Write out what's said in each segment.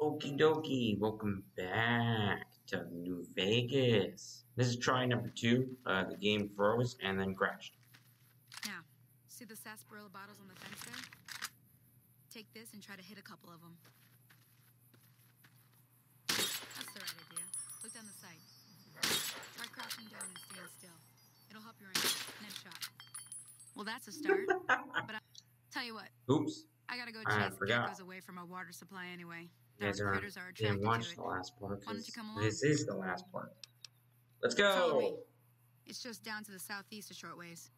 Okie dokie, welcome back to New Vegas. This is try number 2. The game froze and then crashed. Now, see the sarsaparilla bottles on the fence there? Take this and try to hit a couple of them. That's the right idea. Look down the sight. Try crouching down and staying still. It'll help your aim. Nice shot. Well, that's a start. But tell you what. Oops. I gotta go I chase forgot. geckos away from our water supply anyway. You guys Critters are didn't attracted watch to the it. last part Why don't you because come along? this is the last part. Let's Follow me. go! It's just down to the southeast a short ways.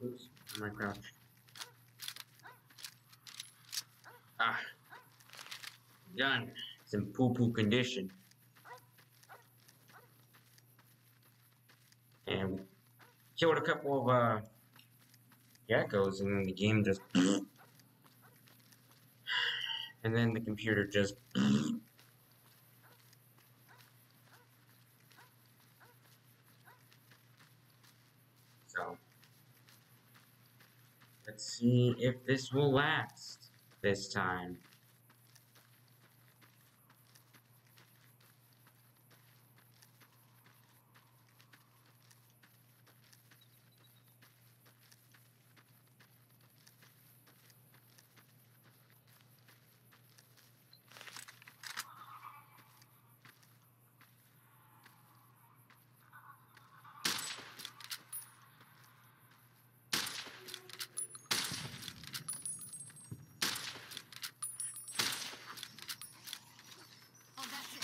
Oops, my crouch. Ah. Gun. It's in poo-poo condition. And we killed a couple of geckos and then the game just and then the computer just so let's see if this will last this time. Oh, that's it.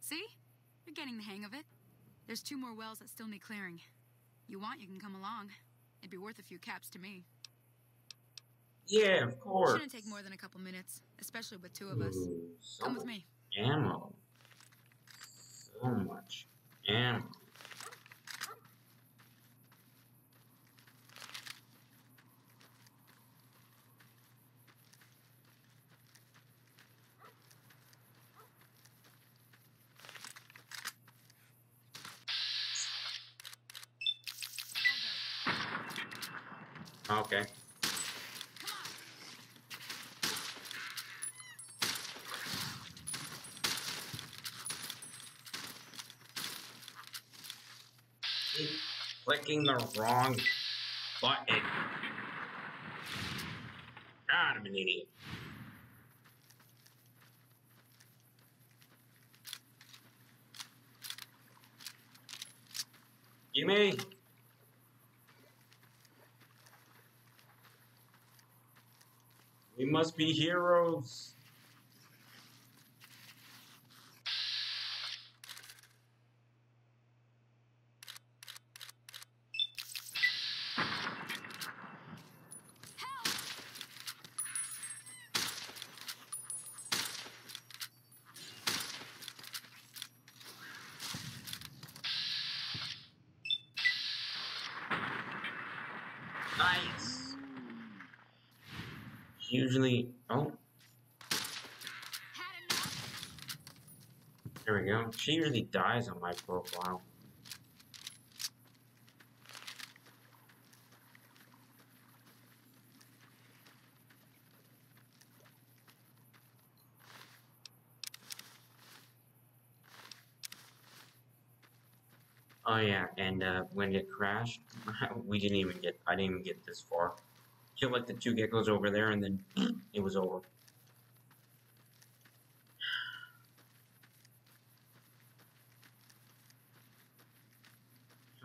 See? You're getting the hang of it. There's 2 more wells that still need clearing. You want, you can come along. It'd be worth a few caps to me. Yeah, of course. Shouldn't take more than a couple minutes, especially with 2 of us. Ooh, so Come with me. ammo. So much ammo. Okay. Keep clicking the wrong button. God, I'm an idiot. Gimme! We must be heroes. Nice. Usually, oh, Had enough? there we go. She usually dies on my profile. Oh yeah, and when it crashed, we didn't even get. I didn't even get this far. Killed like the 2 geckos over there, and then it was over.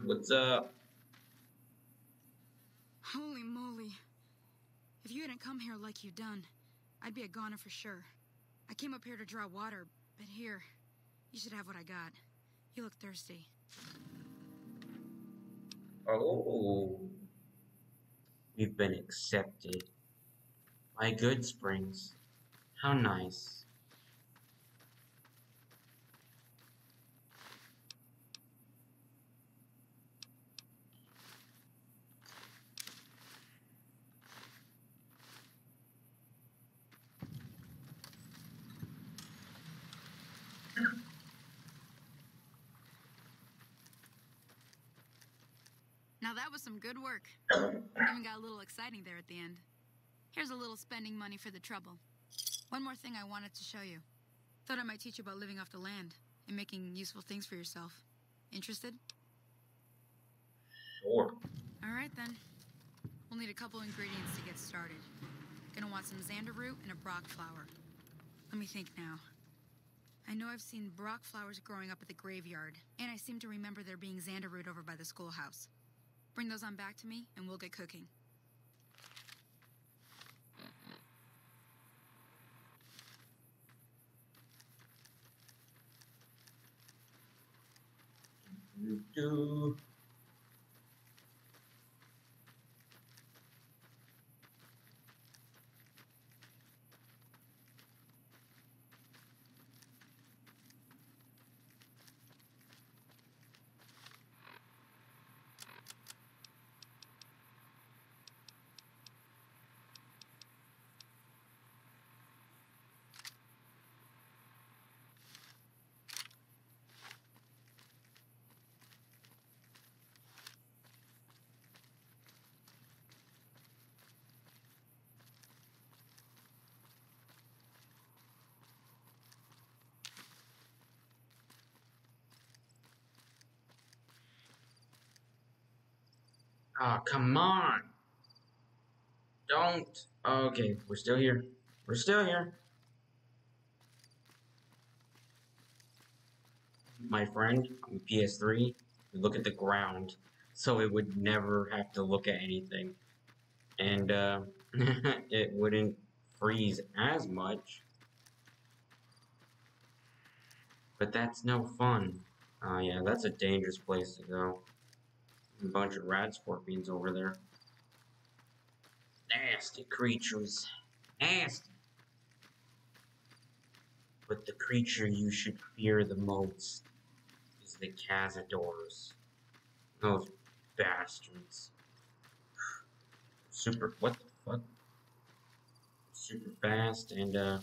What's up? Holy moly. If you hadn't come here like you done, I'd be a goner for sure. I came up here to draw water, but here, you should have what I got. You look thirsty. Oh, we've been accepted by Good Springs. How nice. some good work. Even got a little exciting there at the end. Here's a little spending money for the trouble. One more thing I wanted to show you. Thought I might teach you about living off the land and making useful things for yourself. Interested? Sure. Alright then. We'll need a couple ingredients to get started. Gonna want some xander root and a brock flower. Let me think now. I know I've seen brock flowers growing up at the graveyard, and I seem to remember there being xander root over by the schoolhouse. Bring those on back to me, and we'll get cooking. Do. Oh, come on. Don't. Okay, we're still here. We're still here. My friend on the PS3 would look at the ground so it would never have to look at anything. And it wouldn't freeze as much. But that's no fun. Yeah, that's a dangerous place to go. A bunch of rat scorpions over there. Nasty creatures. Nasty. But the creature you should fear the most is the cazadors. Those bastards. Super, what the fuck? Super fast and,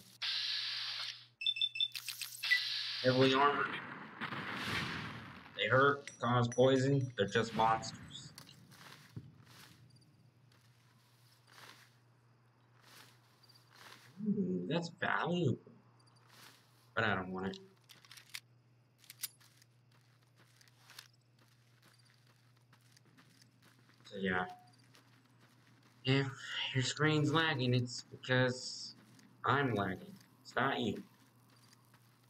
heavily armored. They hurt, cause poison, they're just monsters. Ooh, that's valuable. But I don't want it. So yeah. If your screen's lagging, it's because I'm lagging. It's not you.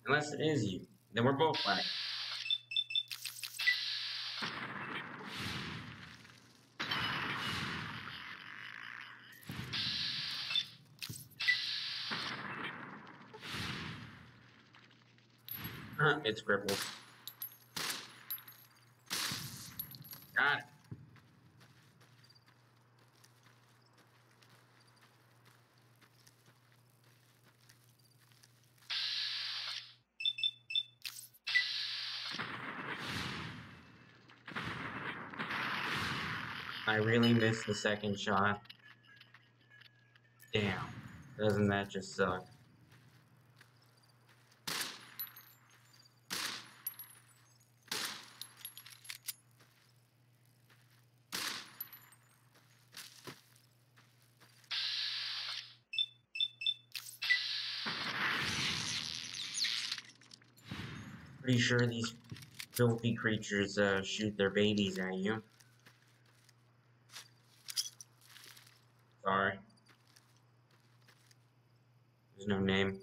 Unless it is you. Then we're both lagging. It's crippled. Got it. I really missed the second shot. Damn. Doesn't that just suck? Pretty sure these filthy creatures shoot their babies at you. Sorry. There's no name.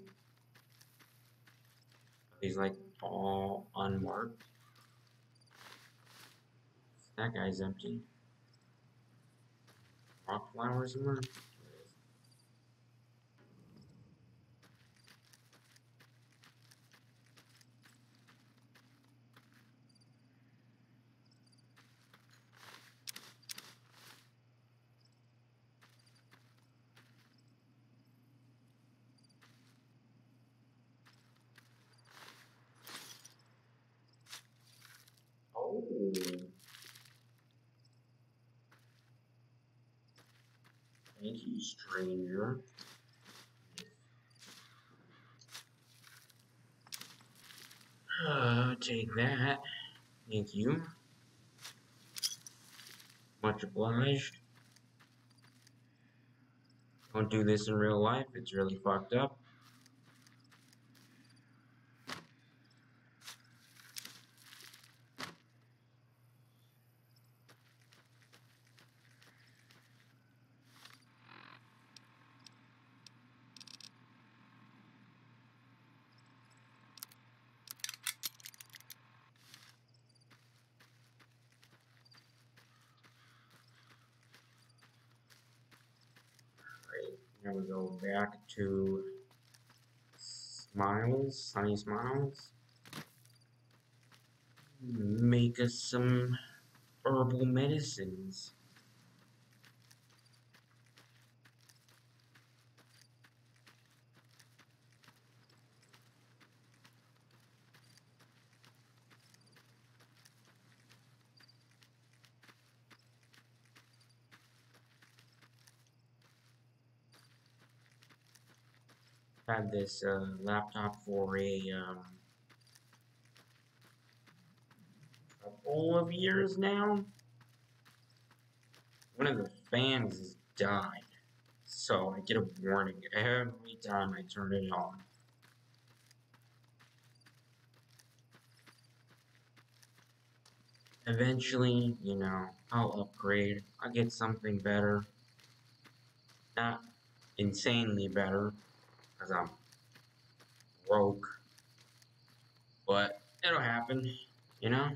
He's like all unmarked. That guy's empty. Rock flowers somewhere? Oh. Thank you, stranger. Take that. Thank you. Much obliged. Don't do this in real life. It's really fucked up. Right. Now we go back to Smiles, Sunny Smiles. Make us some herbal medicines. Had this laptop for a couple of years now. One of the fans has died, so I get a warning every time I turn it on. Eventually, you know, I'll upgrade. I'll get something better. Not insanely better, because I'm broke, but it'll happen, you know?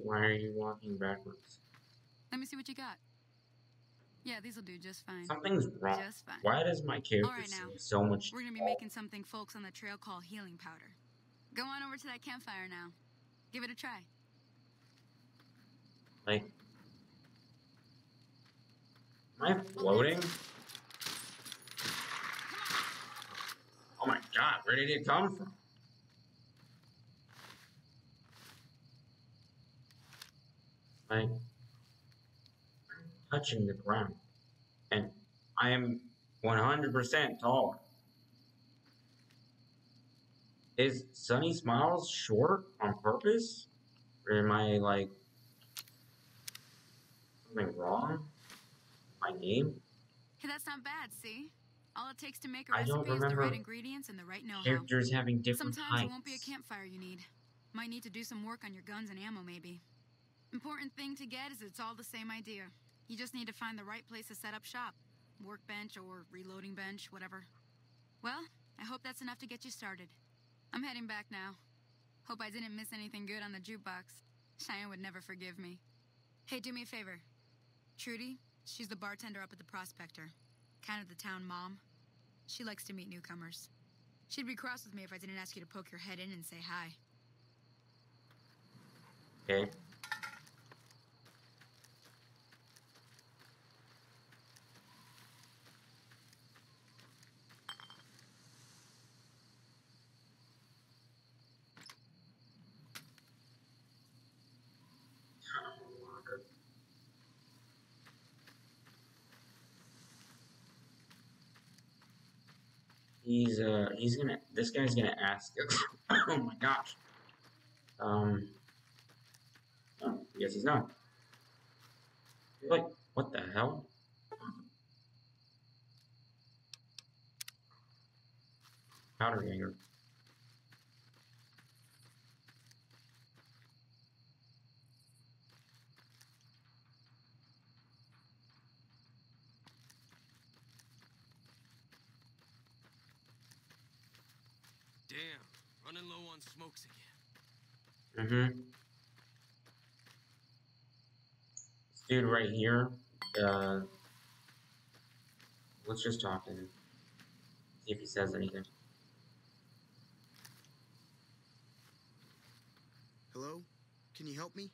Why are you walking backwards? Let me see what you got. Yeah, these'll do just fine. Something's wrong. Just fine. Why does my character Alright now, seem so much we're gonna be taller? making something folks on the trail call healing powder. Go on over to that campfire now. Give it a try. Like, am I floating? Oh my god, where did it come from? Like, I'm touching the ground. And I am 100% taller. Is Sunny Smiles short on purpose? Or am I, like, something wrong? My name? Hey, that's not bad, see? All it takes to make a I don't recipe is the right remember ingredients and the right know-how. characters having different Sometimes it won't be a heights. campfire you need. Might need to do some work on your guns and ammo, maybe. Important thing to get is it's all the same idea. You just need to find the right place to set up shop. Workbench or reloading bench, whatever. Well, I hope that's enough to get you started. I'm heading back now. Hope I didn't miss anything good on the jukebox. Cheyenne would never forgive me. Hey, do me a favor. Trudy, she's the bartender up at the Prospector. Kind of the town mom. She likes to meet newcomers. She'd be cross with me if I didn't ask you to poke your head in and say hi. Okay. This guy's gonna ask us. Oh my gosh. Oh, I guess he's not. Like, what the hell? Powder hanger. Damn, running low on smokes again. Mm-hmm. This dude right here, let's just talk to him. See if he says anything. Hello? Can you help me?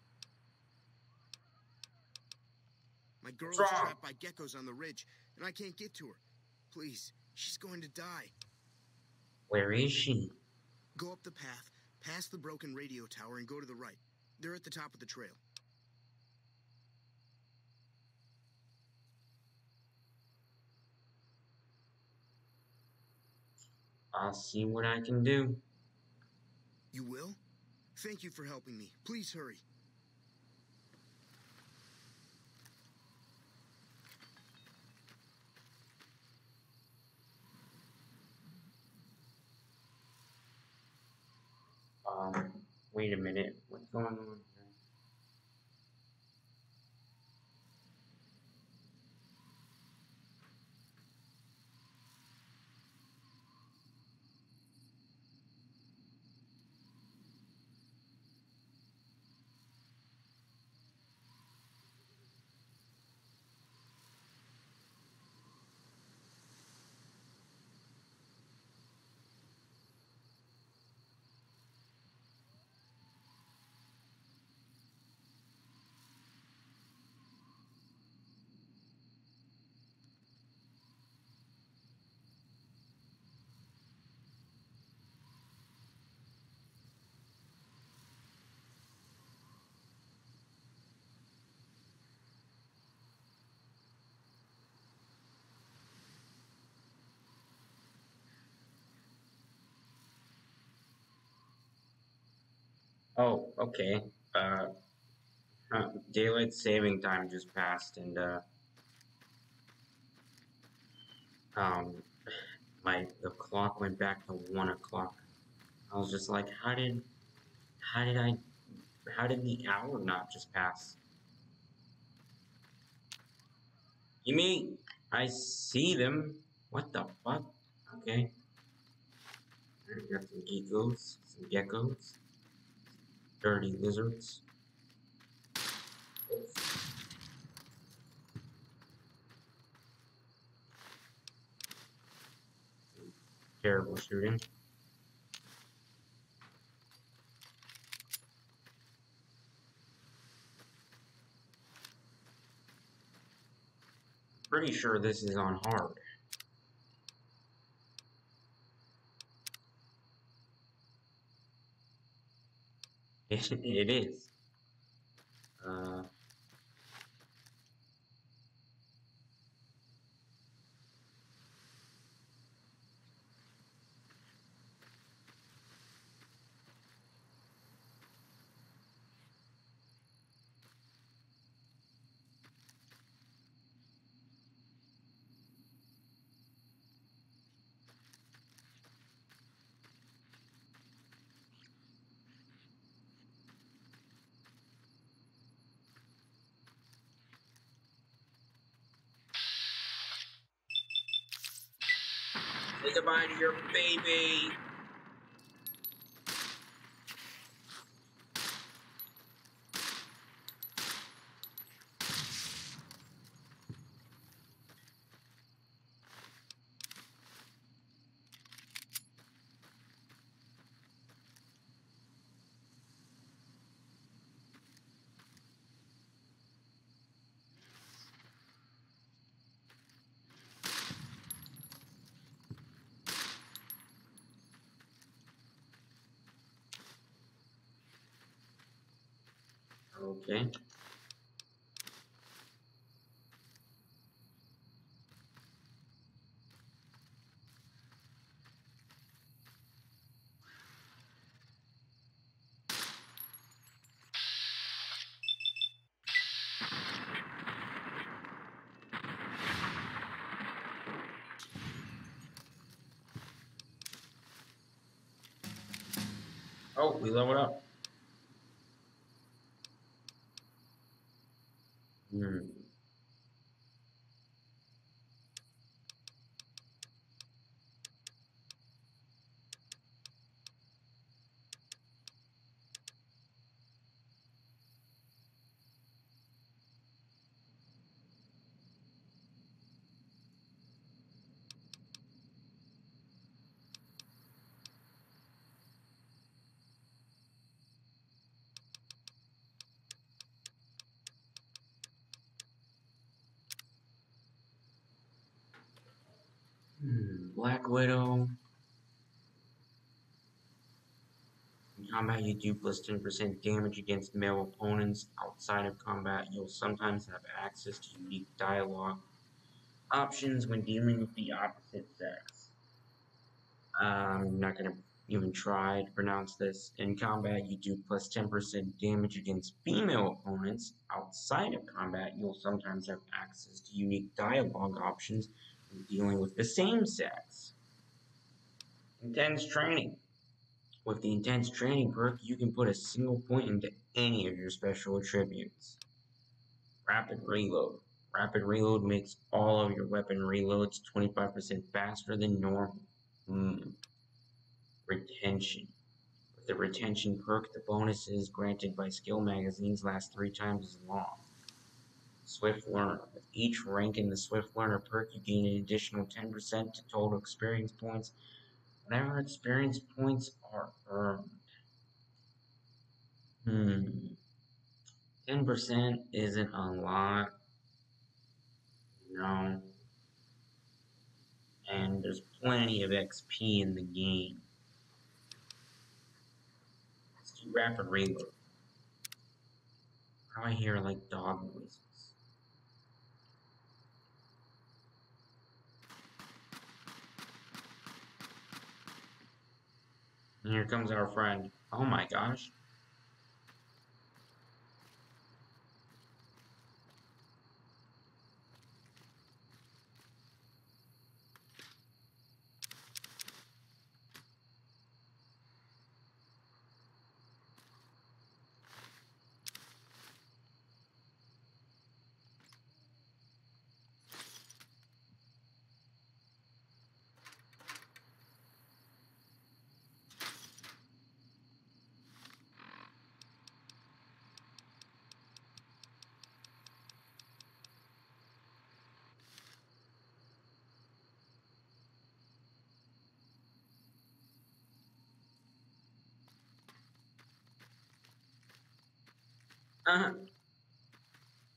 My girl What's is wrong? trapped by geckos on the ridge, and I can't get to her. Please, she's going to die. Where is she? Go up the path, past the broken radio tower, and go to the right. They're at the top of the trail. I'll see what I can do. You will? Thank you for helping me. Please hurry. Wait a minute. What's going on here? Oh, okay. Uh, daylight saving time just passed, and um, the clock went back to 1 o'clock. I was just like, how did I, how did the hour not just pass? You mean I see them? What the fuck? Okay. We got some geckos, dirty lizards. Oops. Terrible shooting. Pretty sure this is on hard. It is. Uh, say goodbye to your baby. Okay. Oh, we leveled up. Hmm. Black Widow. In combat, you do plus 10% damage against male opponents. Outside of combat, you'll sometimes have access to unique dialogue options when dealing with the opposite sex. I'm not going to even try to pronounce this. In combat, you do plus 10% damage against female opponents. Outside of combat, you'll sometimes have access to unique dialogue options when dealing with the same sex. Intense training. With the intense training perk, you can put a single point into any of your special attributes. Rapid reload. Rapid reload makes all of your weapon reloads 25% faster than normal. Retention. With the retention perk, the bonuses granted by skill magazines last 3 times as long. Swift Learner. With each rank in the Swift Learner perk, you gain an additional 10% to total experience points whenever experience points are earned. 10% isn't a lot, no, and there's plenty of XP in the game. Let's do rapid reload. How do I hear like dog noises? And here comes our friend. Oh my gosh.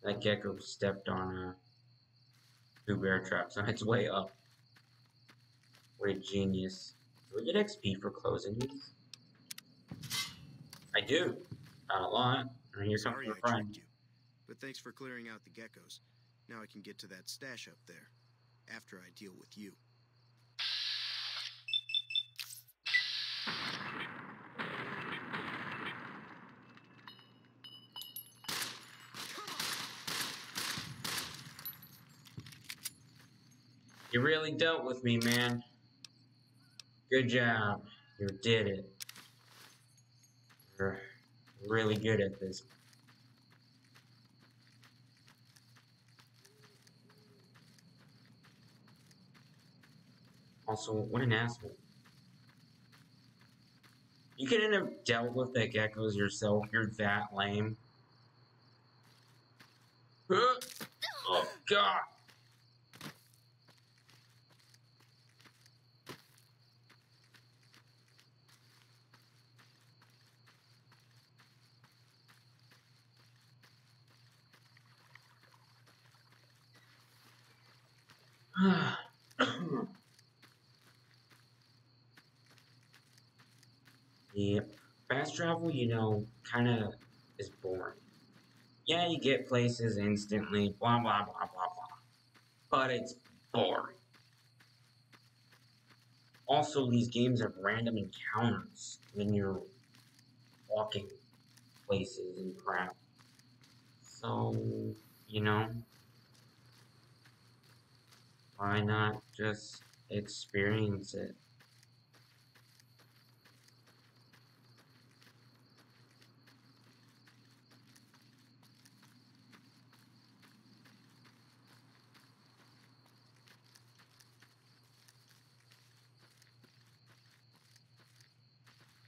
That gecko stepped on 2 bear traps on its way up. What a genius. Do we get XP for closing these? I do. Not a lot. And here comes your I friend. tricked you, but thanks for clearing out the geckos. Now I can get to that stash up there, after I deal with you. You really dealt with me, man. Good job. You did it. You're really good at this. Also, what an asshole. You couldn't have dealt with the geckos yourself. You're that lame. Oh, God. Yep. Fast travel, you know, kind of is boring. Yeah, you get places instantly, blah, blah, blah, blah, blah. But it's boring. Also, these games have random encounters when you're walking places and crap. So, you know, why not just experience it?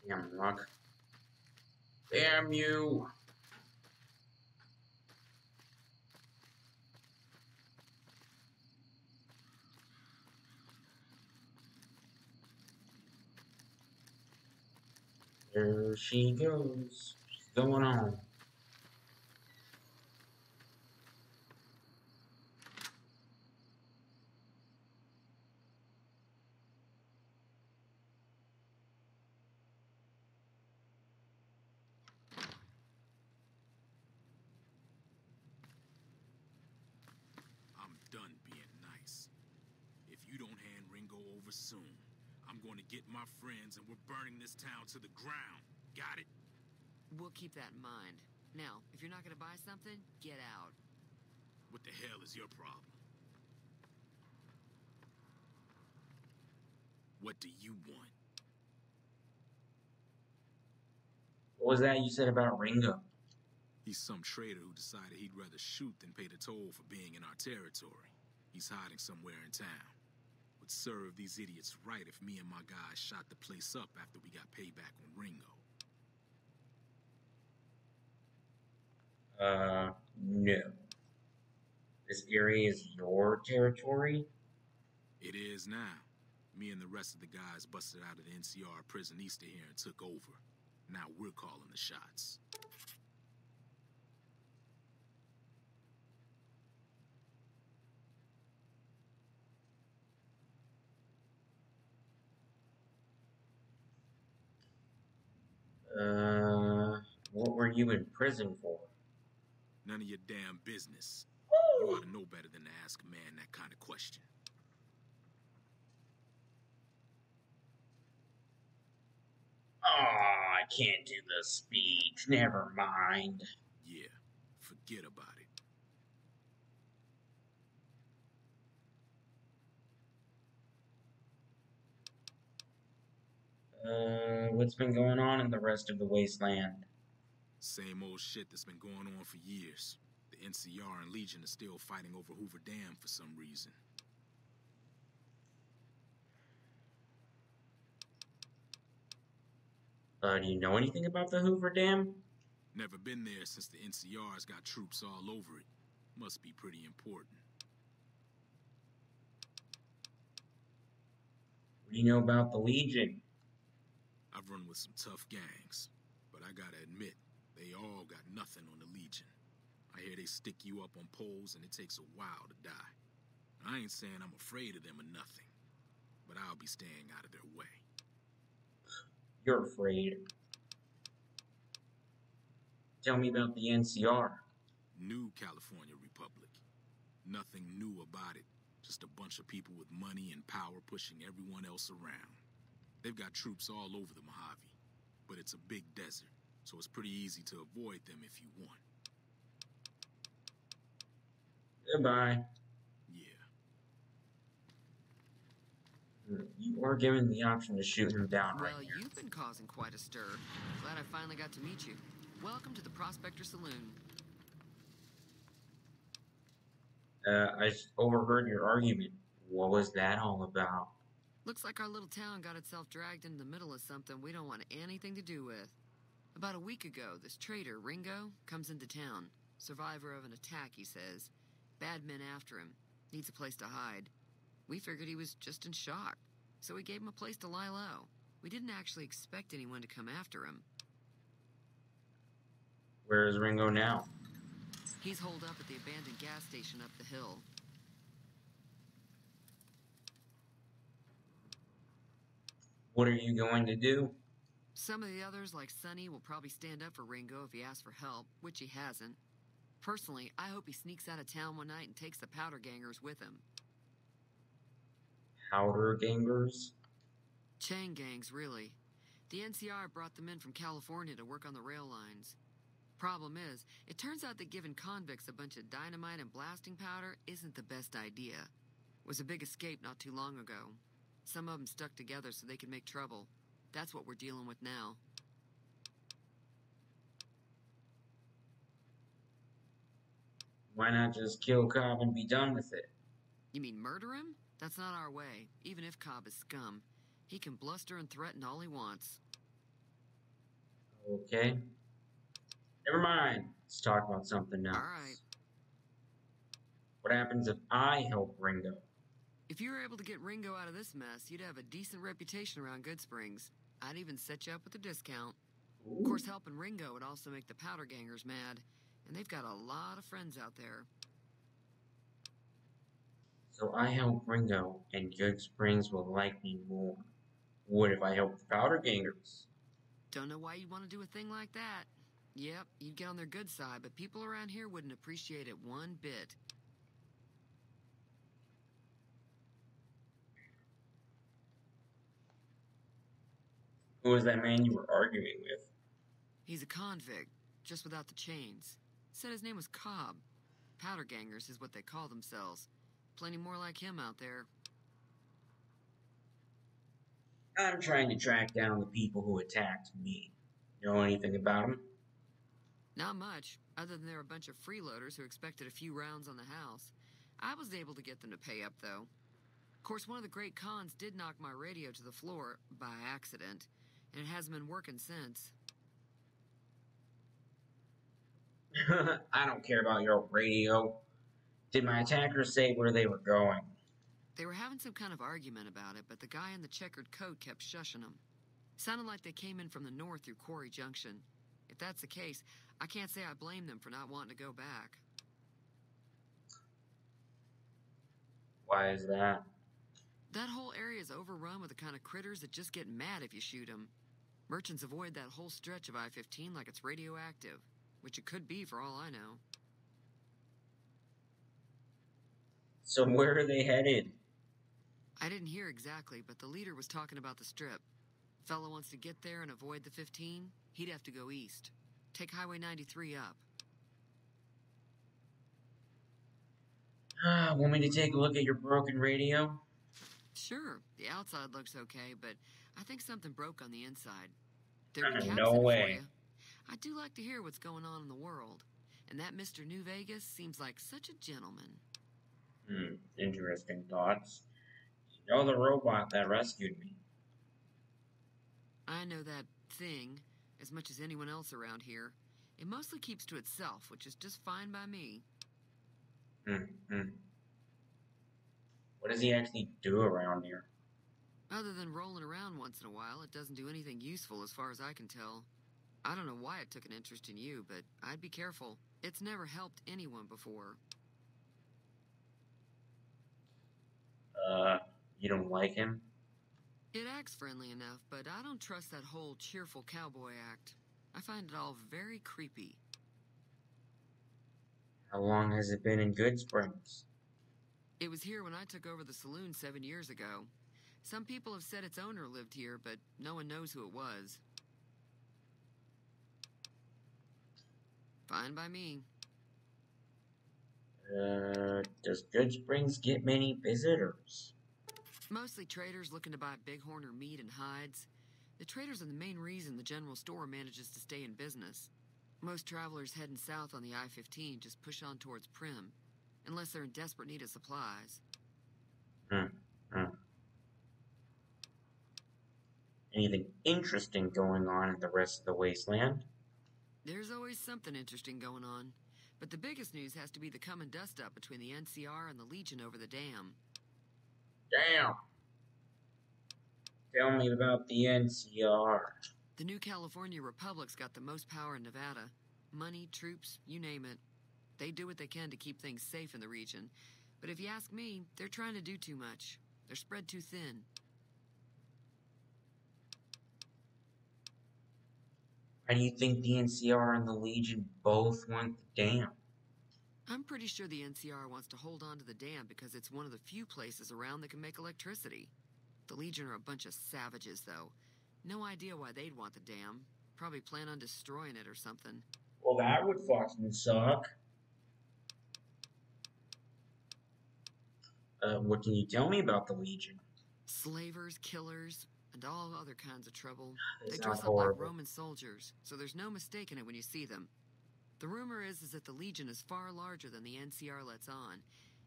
Damn luck. Damn you! There she goes. She's going on. you don't hand Ringo over soon, I'm going to get my friends and we're burning this town to the ground. Got it? We'll keep that in mind. Now, if you're not gonna buy something, get out. What the hell is your problem? What do you want? What was that you said about Ringo? He's some traitor who decided he'd rather shoot than pay the toll for being in our territory. He's hiding somewhere in town. Would serve these idiots right if me and my guys shot the place up after we got payback on Ringo. No. This area is your territory? It is now. Me and the rest of the guys busted out of the NCR prison east of here and took over. Now we're calling the shots. What were you in prison for? None of your damn business. You ought to know better than to ask a man that kind of question. Oh, I can't do the speech. Never mind. Yeah, forget about it. What's been going on in the rest of the wasteland? Same old shit that's been going on for years. The NCR and Legion are still fighting over Hoover Dam for some reason. Do you know anything about the Hoover Dam? Never been there since the NCR's got troops all over it. Must be pretty important. What do you know about the Legion? I've run with some tough gangs, but I gotta admit, they all got nothing on the Legion. I hear they stick you up on poles and it takes a while to die. I ain't saying I'm afraid of them or nothing, but I'll be staying out of their way. You're afraid. Tell me about the NCR. New California Republic. Nothing new about it. Just a bunch of people with money and power pushing everyone else around. They've got troops all over the Mojave, but it's a big desert, so it's pretty easy to avoid them if you want. Goodbye. Yeah. You are given the option to shoot him down right Well, here. you've been causing quite a stir. Glad I finally got to meet you. Welcome to the Prospector Saloon. I overheard your argument. What was that all about? Looks like our little town got itself dragged into the middle of something we don't want anything to do with. About a week ago, this traitor, Ringo, comes into town. Survivor of an attack, he says. Bad men after him. Needs a place to hide. We figured he was just in shock, so we gave him a place to lie low. We didn't actually expect anyone to come after him. Where is Ringo now? He's holed up at the abandoned gas station up the hill. What are you going to do? Some of the others, like Sonny, will probably stand up for Ringo if he asks for help, which he hasn't. Personally, I hope he sneaks out of town one night and takes the powder gangers with him. Powder gangers? Chain gangs, really. The NCR brought them in from California to work on the rail lines. Problem is, it turns out that giving convicts a bunch of dynamite and blasting powder isn't the best idea. It was a big escape not too long ago. Some of them stuck together so they could make trouble. That's what we're dealing with now. Why not just kill Cobb and be done with it? You mean murder him? That's not our way, even if Cobb is scum. He can bluster and threaten all he wants. Okay. Never mind. Let's talk about something else. All right. What happens if I help Ringo? If you were able to get Ringo out of this mess, you'd have a decent reputation around Good Springs. I'd even set you up with a discount. Ooh. Of course, helping Ringo would also make the powder gangers mad, and they've got a lot of friends out there. So I help Ringo, and Good Springs will like me more. What if I help the powder gangers? Don't know why you'd want to do a thing like that. Yep, you'd get on their good side, but people around here wouldn't appreciate it one bit. Who was that man you were arguing with? He's a convict, just without the chains. Said his name was Cobb. Powder gangers is what they call themselves. Plenty more like him out there. I'm trying to track down the people who attacked me. You know anything about them? Not much, other than they're a bunch of freeloaders who expected a few rounds on the house. I was able to get them to pay up, though. Of course, one of the great cons did knock my radio to the floor by accident, and it hasn't been working since. I don't care about your radio. Did my attackers say where they were going? They were having some kind of argument about it, but the guy in the checkered coat kept shushing them. Sounded like they came in from the north through Quarry Junction. If that's the case, I can't say I blame them for not wanting to go back. Why is that? That whole area is overrun with the kind of critters that just get mad if you shoot them. Merchants avoid that whole stretch of I-15 like it's radioactive, which it could be for all I know. So where are they headed? I didn't hear exactly, but the leader was talking about the strip. Fella wants to get there and avoid the 15, he'd have to go east. Take Highway 93 up. Want me to take a look at your broken radio? Sure, the outside looks okay, but I think something broke on the inside. There be caps No in it way. for you. I do like to hear what's going on in the world, and that Mr. New Vegas seems like such a gentleman. Interesting thoughts. You know the robot that rescued me? I know that thing as much as anyone else around here. It mostly keeps to itself, which is just fine by me. What does he actually do around here? Other than rolling around once in a while, it doesn't do anything useful as far as I can tell. I don't know why it took an interest in you, but I'd be careful. It's never helped anyone before. You don't like him? It acts friendly enough, but I don't trust that whole cheerful cowboy act. I find it all very creepy. How long has it been in Good Springs? It was here when I took over the saloon 7 years ago. Some people have said its owner lived here, but no one knows who it was. Fine by me. Does Good Springs get many visitors? Mostly traders looking to buy bighorn or meat and hides. The traders are the main reason the general store manages to stay in business. Most travelers heading south on the I-15 just push on towards Prim, unless they're in desperate need of supplies. Anything interesting going on in the rest of the wasteland? There's always something interesting going on, but the biggest news has to be the come and dust up between the NCR and the Legion over the dam. Damn! Tell me about the NCR. The new California Republic's got the most power in Nevada. Money, troops, you name it. They do what they can to keep things safe in the region. But if you ask me, they're trying to do too much. They're spread too thin. Why do you think the NCR and the Legion both want the dam? I'm pretty sure the NCR wants to hold on to the dam because it's one of the few places around that can make electricity. The Legion are a bunch of savages, though. No idea why they'd want the dam. Probably plan on destroying it or something. Well, that would fucking suck. What can you tell me about the Legion? Slavers, killers, and all other kinds of trouble. That They sounds dress up horrible. like Roman soldiers, so there's no mistaking it when you see them. The rumor is that the Legion is far larger than the NCR lets on,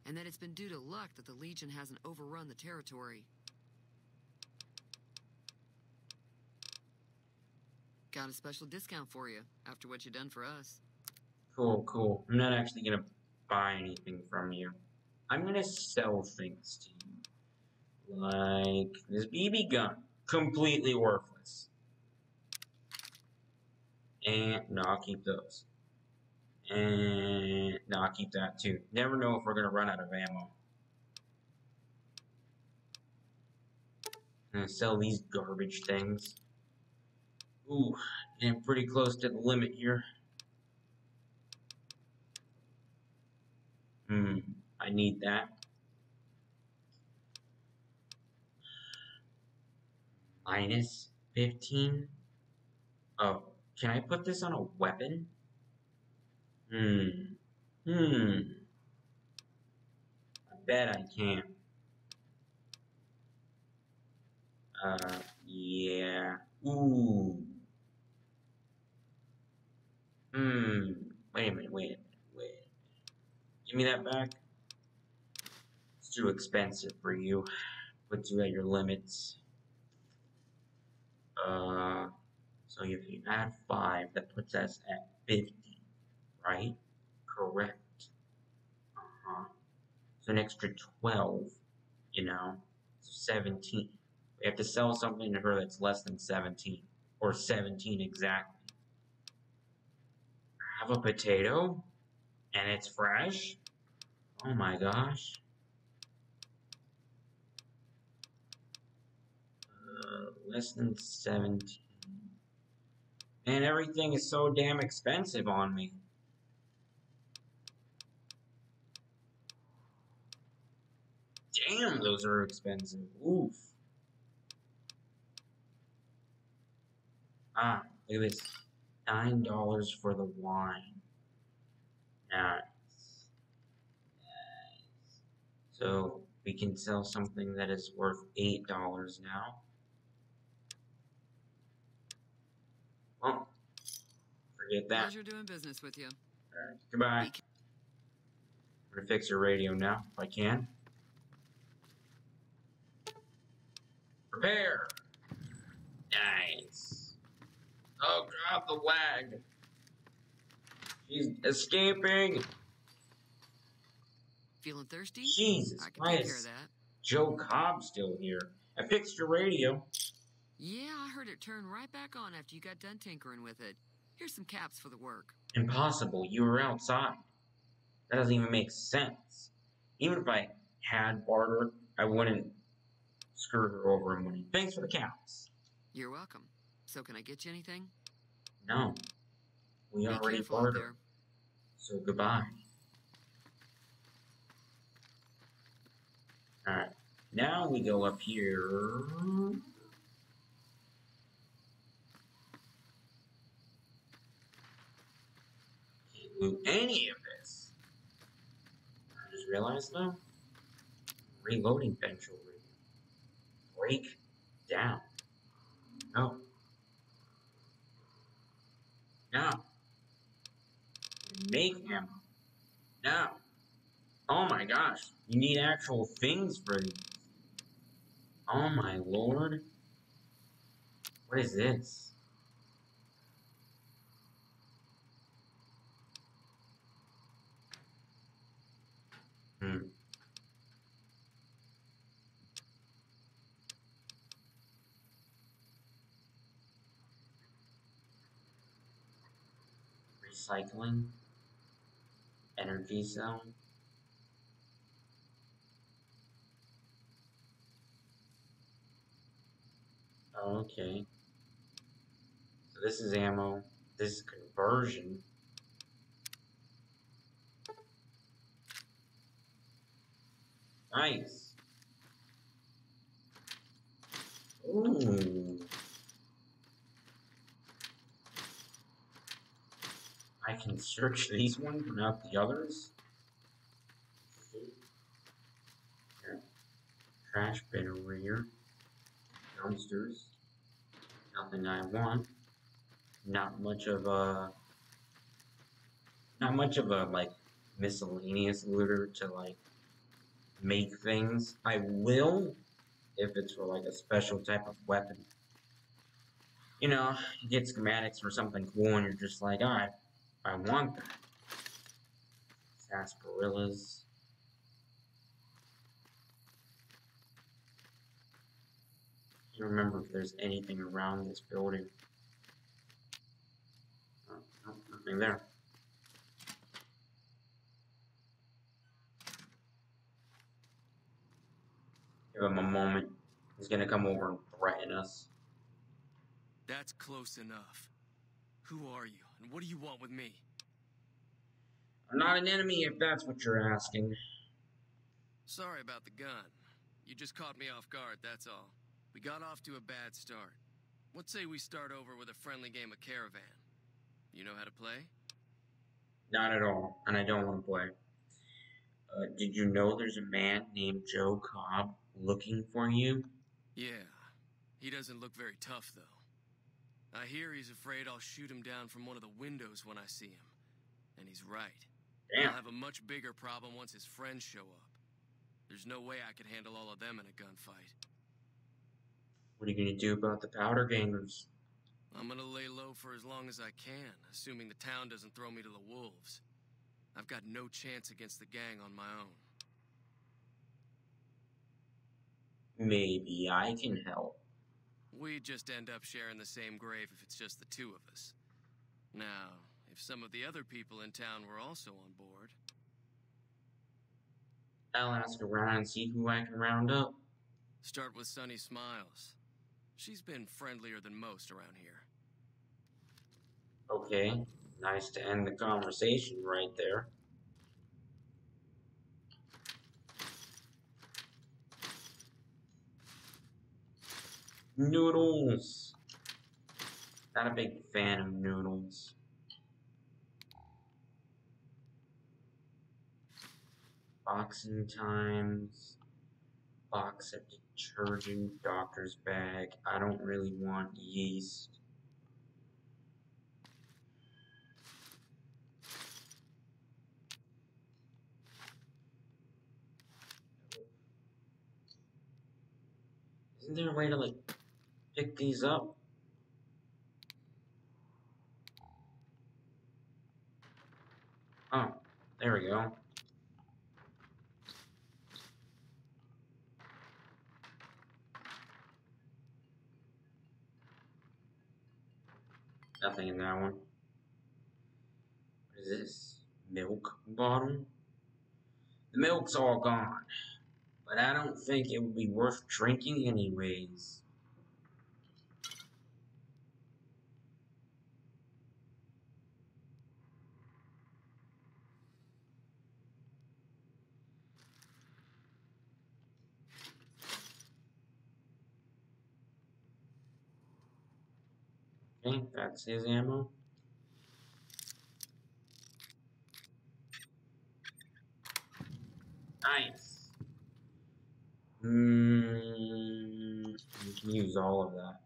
and that it's been due to luck that the Legion hasn't overrun the territory. Got a special discount for you after what you done for us. Cool. I'm not actually gonna buy anything from you. I'm gonna sell things to you. Like this BB gun. Completely worthless. And no, I'll keep those. And no, I'll keep that too. Never know if we're gonna run out of ammo. I'm gonna sell these garbage things. Ooh, getting pretty close to the limit here. I need that. Minus 15? Oh, can I put this on a weapon? I bet I can. Yeah. Ooh. Wait a minute, wait. Give me that back. It's too expensive for you. Puts you at your limits. So if you add 5, that puts us at 50, right? Correct. So an extra 12, you know, 17. We have to sell something to her that's less than 17, or 17 exactly. I have a potato, and it's fresh? Oh my gosh. Less than 17. And everything is so damn expensive on me. Damn, those are expensive. Oof. Ah, look at this. $9 for the wine. Nice. So we can sell something that is worth $8 now. Well, forget that. Pleasure doing business with you. Alright, goodbye. I'm gonna fix your radio now, if I can. Prepare! Nice. Oh god, the lag. She's escaping. Feeling thirsty? Jesus I can take care of Christ. that. Joe Cobb's still here. I fixed your radio. Yeah, I heard it turn right back on after you got done tinkering with it. Here's some caps for the work. Impossible. You were outside. That doesn't even make sense. Even if I had barter, I wouldn't screw her over and money. Thanks for the caps. You're welcome. So can I get you anything? No. We Be already careful out bartered. there. So goodbye. Alright. Now we go up here. Can't loot any of this. I just realized though. Reloading bench over here. Break down. No. No. Make ammo. No. Oh my gosh. You need actual things for these. Oh my lord. What is this? Recycling. Energy cell. Oh, okay. So this is ammo. This is conversion. Nice. Ooh. I can search these ones but not the others. Here. Trash bin over here. Dumpsters. Nothing I want. Not much of a like miscellaneous looter to like make things. I will if it's for like a special type of weapon. You know, you get schematics for something cool and you're just like, alright, I want that. Sarsaparillas. I don't remember if there's anything around this building. Oh, no, nothing there. Give him a moment. He's gonna come over and threaten us. That's close enough. Who are you, and what do you want with me? I'm not an enemy if that's what you're asking. Sorry about the gun. You just caught me off guard, that's all. We got off to a bad start. What say we start over with a friendly game of Caravan? You know how to play? Not at all, and I don't want to play. Did you know there's a man named Joe Cobb looking for you? Yeah. He doesn't look very tough, though. I hear he's afraid I'll shoot him down from one of the windows when I see him. And he's right. Damn. I'll have a much bigger problem once his friends show up. There's no way I could handle all of them in a gunfight. What are you gonna do about the powder gangers? I'm gonna lay low for as long as I can, assuming the town doesn't throw me to the wolves. I've got no chance against the gang on my own. Maybe I can help. We'd just end up sharing the same grave if it's just the two of us. Now, if some of the other people in town were also on board... I'll ask around and see who I can round up. Start with Sunny Smiles. She's been friendlier than most around here. Okay, nice to end the conversation right there. Noodles. Not a big fan of noodles. Boxing times. Box of detergent, doctor's bag. I don't really want yeast. Isn't there a way to, like, pick these up? Oh, there we go. Nothing in that one. What is this? Milk bottle? The milk's all gone. But I don't think it would be worth drinking anyways. Okay, that's his ammo. Nice. You can use all of that.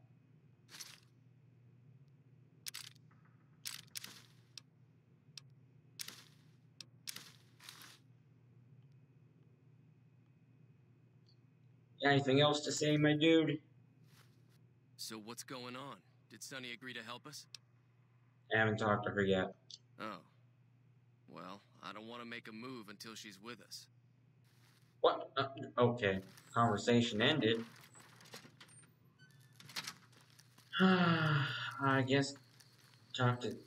Anything else to say, my dude? So what's going on? Did Sunny agree to help us? I haven't talked to her yet. Oh. Well, I don't want to make a move until she's with us. What? Okay. Conversation ended. I guess talk to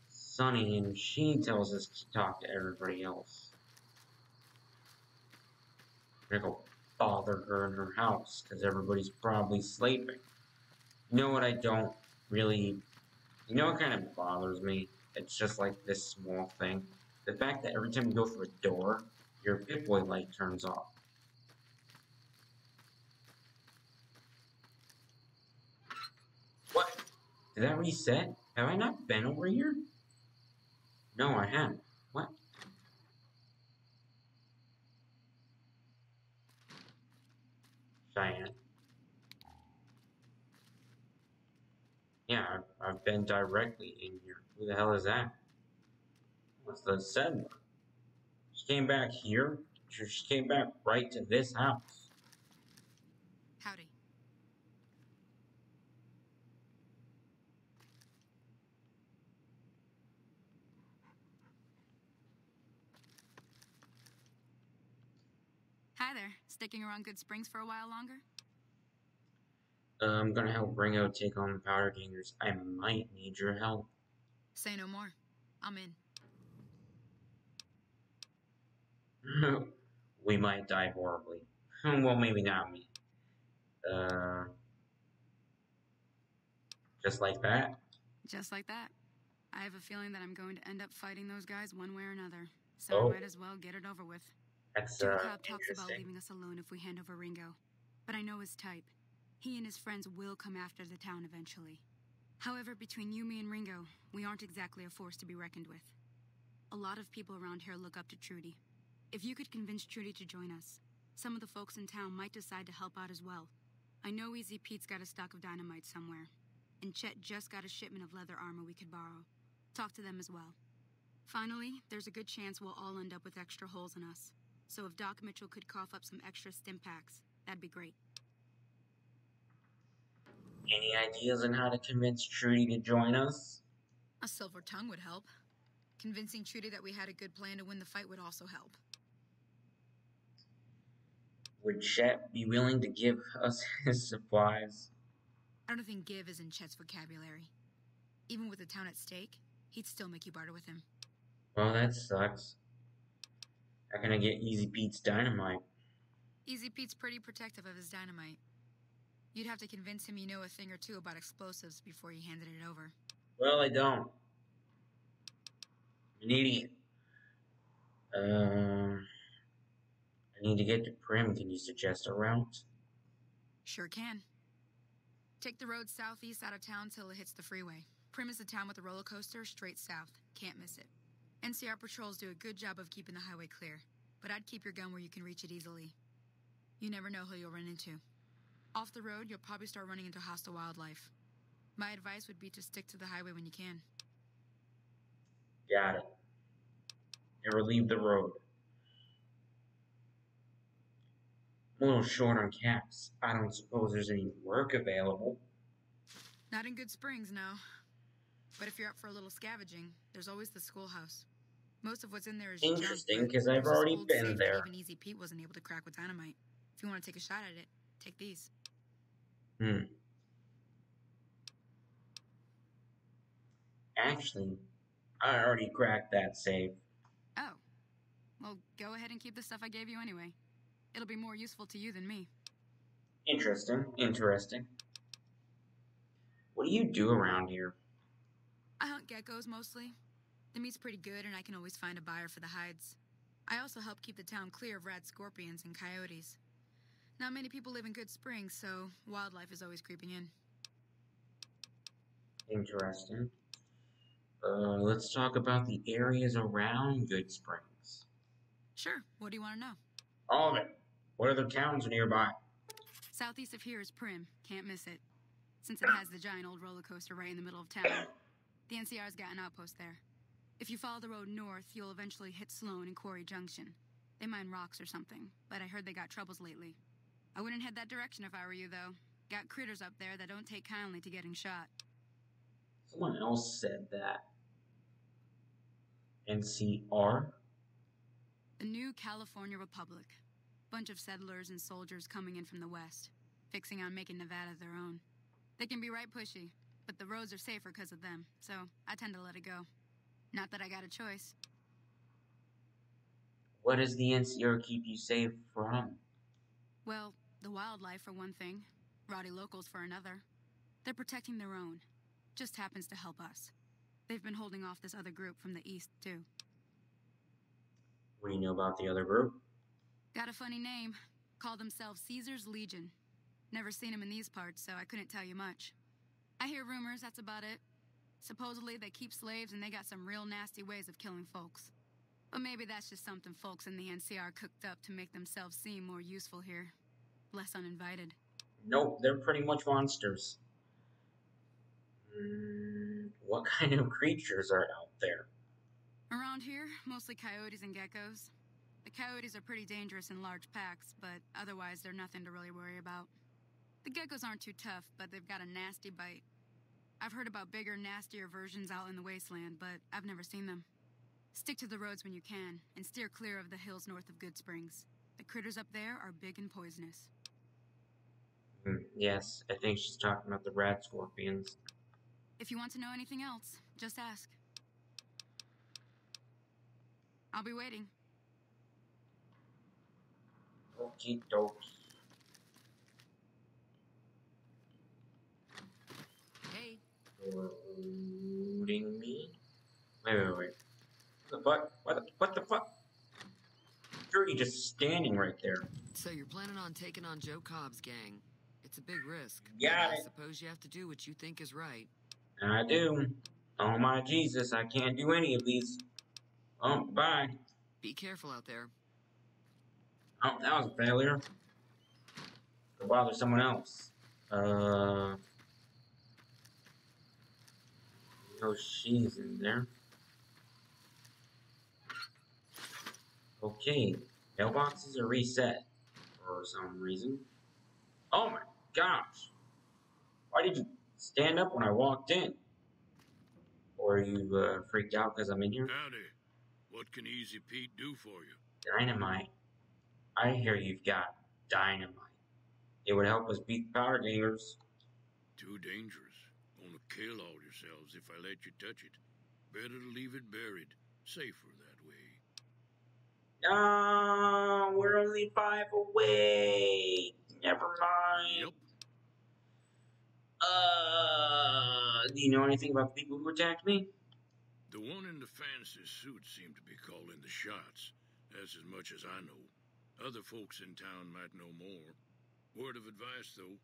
Sunny and she tells us to talk to everybody else. We're gonna go bother her in her house because everybody's probably sleeping. You know what I don't really... You know what kind of bothers me? It's just like this small thing. The fact that every time you go through a door, your Pip-Boy light turns off. What? Did that reset? Have I not been over here? No, I haven't. What? Cheyenne. Yeah, I've been directly in here. Who the hell is that? What's the settler? She came back here? She came back right to this house. Howdy. Hi there. Sticking around Good Springs for a while longer? I'm gonna help Ringo take on the Powder Gangers. I might need your help. Say no more. I'm in. We might die horribly. Well, maybe not me. Just like that? Just like that. I have a feeling that I'm going to end up fighting those guys one way or another. So Oh. I might as well get it over with. That's, Joe Cobb talks about interesting. leaving us alone if we hand over Ringo. But I know his type. He and his friends will come after the town eventually. However, between you, me, and Ringo, we aren't exactly a force to be reckoned with. A lot of people around here look up to Trudy. If you could convince Trudy to join us, some of the folks in town might decide to help out as well. I know Easy Pete's got a stock of dynamite somewhere, and Chet just got a shipment of leather armor we could borrow. Talk to them as well. Finally, there's a good chance we'll all end up with extra holes in us. So if Doc Mitchell could cough up some extra stim packs, that'd be great. Any ideas on how to convince Trudy to join us? A silver tongue would help. Convincing Trudy that we had a good plan to win the fight would also help. Would Chet be willing to give us his supplies? I don't think give is in Chet's vocabulary. Even with the town at stake, he'd still make you barter with him. Well, that sucks. How can I get Easy Pete's dynamite? Easy Pete's pretty protective of his dynamite. You'd have to convince him you know a thing or two about explosives before you handed it over. Well, I don't. I'm an idiot. I need to get to Prim. Can you suggest a route? Sure can. Take the road southeast out of town till it hits the freeway. Prim is the town with the roller coaster straight south. Can't miss it. NCR patrols do a good job of keeping the highway clear, but I'd keep your gun where you can reach it easily. You never know who you'll run into. Off the road, you'll probably start running into hostile wildlife. My advice would be to stick to the highway when you can. Got it. Never leave the road. I'm a little short on caps. I don't suppose there's any work available. Not in Good Springs, no. But if you're up for a little scavenging, there's always the schoolhouse. Most of what's in there is Interesting, junk, because but I've there's this already old been safe there. that even Easy Pete wasn't able to crack with dynamite. If you want to take a shot at it, take these. Actually, I already cracked that safe. Oh. Well, go ahead and keep the stuff I gave you anyway. It'll be more useful to you than me. Interesting. What do you do around here? I hunt geckos mostly. The meat's pretty good and I can always find a buyer for the hides. I also help keep the town clear of rad scorpions and coyotes. Not many people live in Good Springs, so wildlife is always creeping in. Interesting. Let's talk about the areas around Good Springs. Sure, what do you want to know? All of it. What other towns are nearby? Southeast of here is Prim. Can't miss it. Since it has the giant old roller coaster right in the middle of town. The NCR's got an outpost there. If you follow the road north, you'll eventually hit Sloan and Quarry Junction. They mine rocks or something, but I heard they got troubles lately. I wouldn't head that direction if I were you, though. Got critters up there that don't take kindly to getting shot. Someone else said that. NCR? The new California Republic. Bunch of settlers and soldiers coming in from the west, fixing on making Nevada their own. They can be right pushy, but the roads are safer because of them, so I tend to let it go. Not that I got a choice. What does the NCR keep you safe from? Well, the wildlife for one thing, rowdy locals for another. They're protecting their own. Just happens to help us. They've been holding off this other group from the east, too. What do you know about the other group? Got a funny name. Call themselves Caesar's Legion. Never seen them in these parts, so I couldn't tell you much. I hear rumors, that's about it. Supposedly they keep slaves and they got some real nasty ways of killing folks. But maybe that's just something folks in the NCR cooked up to make themselves seem more useful here. Less uninvited. Nope, they're pretty much monsters. What kind of creatures are out there? Around here, mostly coyotes and geckos. The coyotes are pretty dangerous in large packs, but otherwise they're nothing to really worry about. The geckos aren't too tough, but they've got a nasty bite. I've heard about bigger, nastier versions out in the wasteland, but I've never seen them. Stick to the roads when you can, and steer clear of the hills north of Good Springs. The critters up there are big and poisonous. Yes, I think she's talking about the rad scorpions. If you want to know anything else, just ask. I'll be waiting. Okie dokie. Hey. Loading me? Wait. What the fuck? You're just standing right there. So you're planning on taking on Joe Cobb's gang. It It's a big risk, You but got I it. suppose you have to do what you think is right. I do. Oh my Jesus, I can't do any of these. Oh, bye. Be careful out there. Oh, that was a failure. Go bother someone else. No, she's in there. Okay, mailboxes are reset for some reason. Oh my gosh! Why did you stand up when I walked in? Or are you freaked out because I'm in here? Howdy. What can Easy Pete do for you? Dynamite. I hear you've got dynamite. It would help us beat the powder gangers. Too dangerous. Gonna kill all yourselves if I let you touch it. Better to leave it buried. Safer that way. We're only 5 away. Never mind. Yep. Do you know anything about the people who attacked me? The one in the fancy suit seemed to be calling the shots. That's as much as I know. Other folks in town might know more. Word of advice, though.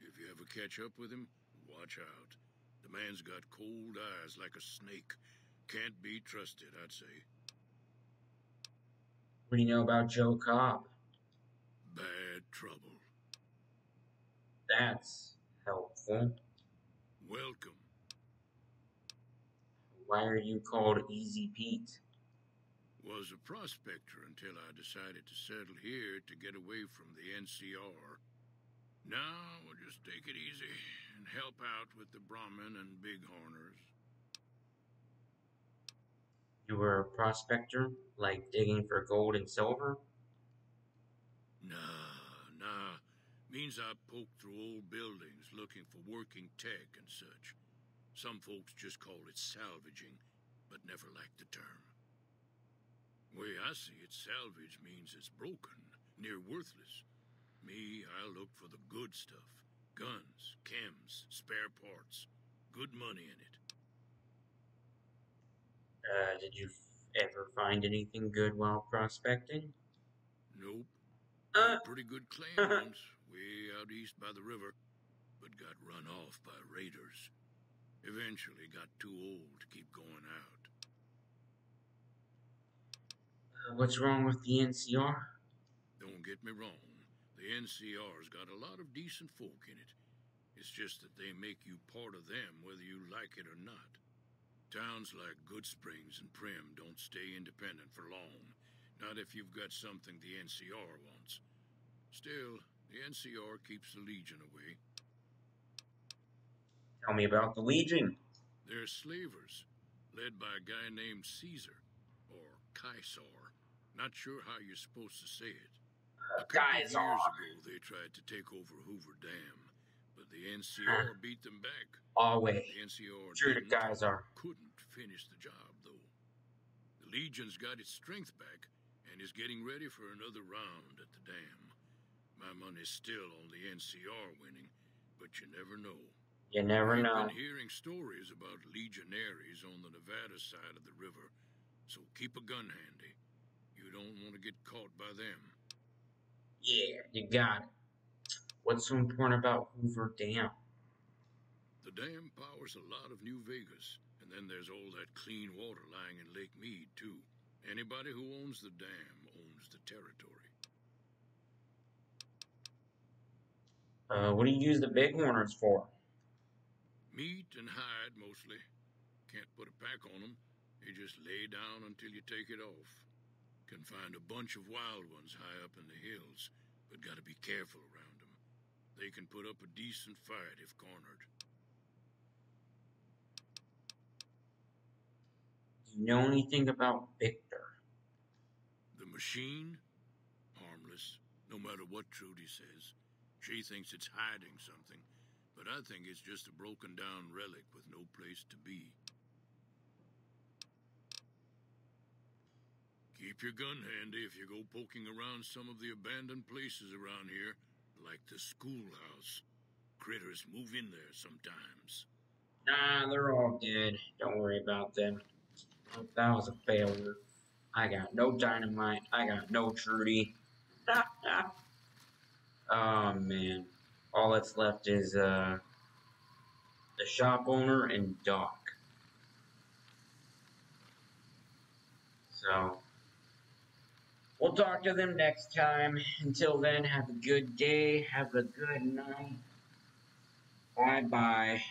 If you ever catch up with him, watch out. The man's got cold eyes like a snake. Can't be trusted, I'd say. What do you know about Joe Cobb? Bad trouble. That's helpful. Welcome. Why are you called Easy Pete? Was a prospector until I decided to settle here to get away from the NCR. Now we'll just take it easy and help out with the Brahmin and Bighorners. You were a prospector, like digging for gold and silver? Nah. Means I poked through old buildings looking for working tech and such. Some folks just call it salvaging, but never liked the term. Way I see it, salvage means it's broken, near worthless. Me, I look for the good stuff. Guns, chems, spare parts. Good money in it. Did you ever find anything good while prospecting? Nope. Had a pretty good claim once, way out east by the river, but got run off by raiders. Eventually got too old to keep going out. What's wrong with the NCR? Don't get me wrong, the NCR's got a lot of decent folk in it. It's just that they make you part of them whether you like it or not. Towns like Good Springs and Prim don't stay independent for long. Not if you've got something the NCR wants. Still, the NCR keeps the Legion away. Tell me about the Legion. They're slavers, led by a guy named Caesar, or Caesar. Not sure how you're supposed to say it. A couple of years ago, they tried to take over Hoover Dam, but the NCR beat them back. Always. The NCR Sure, the guys are. couldn't finish the job, though. The Legion's got its strength back and is getting ready for another round at the dam. My money's still on the NCR winning, but you never know. You never know. I've been hearing stories about legionaries on the Nevada side of the river, so keep a gun handy. You don't want to get caught by them. Yeah, you got it. What's so important about Hoover Dam? The dam powers a lot of New Vegas, and then there's all that clean water lying in Lake Mead, too. Anybody who owns the dam owns the territory. What do you use the Bighorners for? Meat and hide, mostly. Can't put a pack on them. You just lay down until you take it off. Can find a bunch of wild ones high up in the hills, but gotta be careful around them. They can put up a decent fight if cornered. Do you know anything about Victor? The machine? Harmless, no matter what Trudy says. She thinks it's hiding something, but I think it's just a broken down relic with no place to be. Keep your gun handy if you go poking around some of the abandoned places around here, like the schoolhouse. Critters move in there sometimes. Nah, they're all dead. Don't worry about them. Oh, that was a failure. I got no dynamite. I got no Trudy. Oh, man. All that's left is the shop owner and Doc. So we'll talk to them next time. Until then, have a good day. Have a good night. Bye bye.